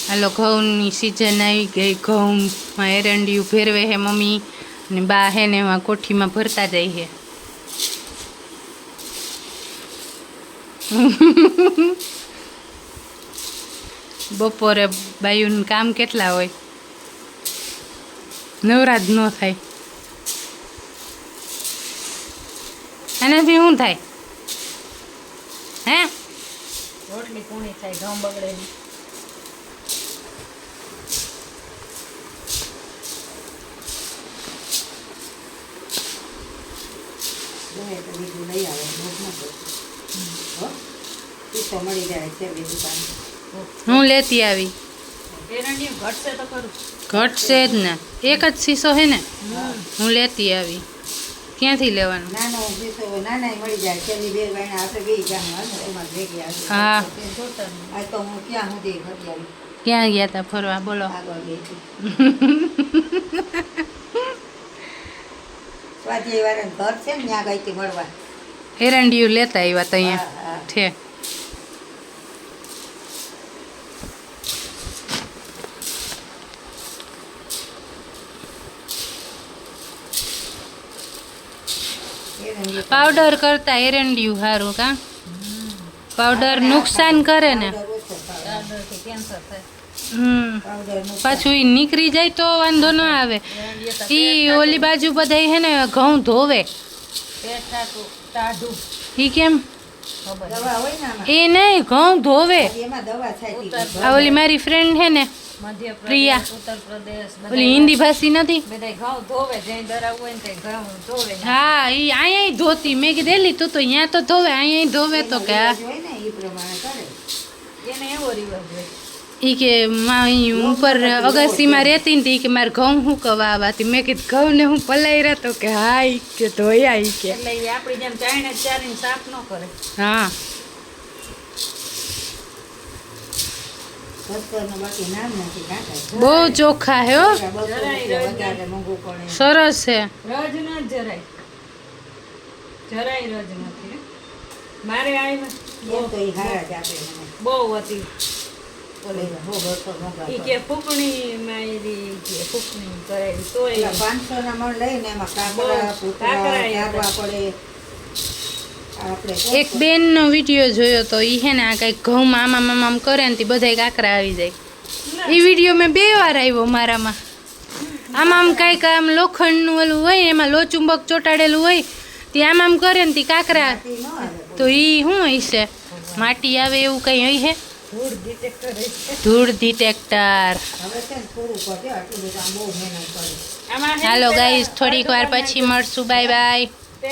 હાલો ઘઉંની સિઝન આવી ગઈ. ઘઉંમાં એરંડિયું ફેરવે હે મમ્મી ને બા હે ને એમાં કોઠીમાં ભરતા જાય છે. બપોરે બાયુનું કામ કેટલા હોય, નવરા જ ન થાય. એનાથી શું થાય હે? રોટલી પૂણી થાય, ઘઉં બગડે નહીં. લઈ આવે તો મળી જાય છે દુકાન. હું લેતી આવી. એરંડિયું ઘટશે તો ખરું. ઘટશે જ ને, એક જ શીશો હે ને. હું લેતી આવી. ક્યાંથી લેવાનું? નાનો શીશો નાના મળી જાય. છેલ્લી બે વાયણા આપણે બે ગામમાં એમાં ભેગી આવી. હા. આ તો હું ક્યાં સુધી ઘટી આવી. ક્યાં ગયા તા ફરવા? બોલો. આગળ ગઈ હતી. સ્વાધ્યાય વાળાનું ઘર છે ને ત્યાં ગઈ હતી મળવા. એરંડિયું લેતા આવ્યા તો અહીંયા હા. છે. પાવડર કરતા એરંડિયું સારું કા? પાવડર નુકસાન કરે ને. પાછું ઈ નીકળી જાય તો વાંધો ન આવે. ઈ ઓલી બાજુ બધા હે ને ઘઉં ધોવે. ઈ કેમ? દવા હોય ને આમાં. એ નહીં, ઘઉં ધોવે. એમાં દવા થાય. આ ઓલી મારી ફ્રેન્ડ હે ને પ્રિયા, ઉત્તર પ્રદેશ ઓલી હિન્દી ભાષી નથી. બધા ઘઉં ધોવે. જ્યાં દરાવ હોય ને ત્યાં ઘઉં ધોવે. હા, ઈ અહીંયા ધોતી. મેં કીધું એલી તું તો અહીંયા તો ધોવે, અહીંયા ધોવે તો કે હા. હોય ને એ પ્રમાણે કરે. એને એવો રિવાજ હોય. ઈ કે અહીં ઉપર અગાસીમાં રહેતી ને ઈ કે મારે ઘઉં શું કવા આવાતી. મેં કીધું ઘઉં ને હું પલાયરા તો કે હા. ઈ કે ધોયા. ઈ કે એટલે એ આપણી જેમ ચાઈને ચારીને સાફ ન કરે. હા. બાકી નામ નથી કાકા. બહુ ચોખ્ખા હે હો. વધારે મોંઘું પડે. સરસ છે. રજ ન જરાય જરાય રજ નથી. મારે આવીને તો એ હારા જ આપે મને. બહુ હતી. ઈ કે ફૂકણી મારી કે ફૂકણી કરાવી તોય 500 ના મણ લઈને એમાં કાકરા પૂતરા પડે. એક બેનનો વિડીયો જોયો તો ઈ હે ને આ કંઈક ઘઉંમાં આમ કરે ને તે બધાય કાકરા આવી જાય. એ વિડીયો મેં 2 વાર આવ્યો મારામાં. આમ કંઈક આમ લોખંડનું ઓલું હોય એમાં લોચુંબક ચોટાડેલું હોય તે આમ કરે ને તે કાકરા. તો ઈ શું હશે? માટી આવે એવું કંઈ હોય હે? ધૂળ ડિટેક્ટર. હાલો ગાઈઝ, થોડીક વાર પછી મળશું. Bye bye.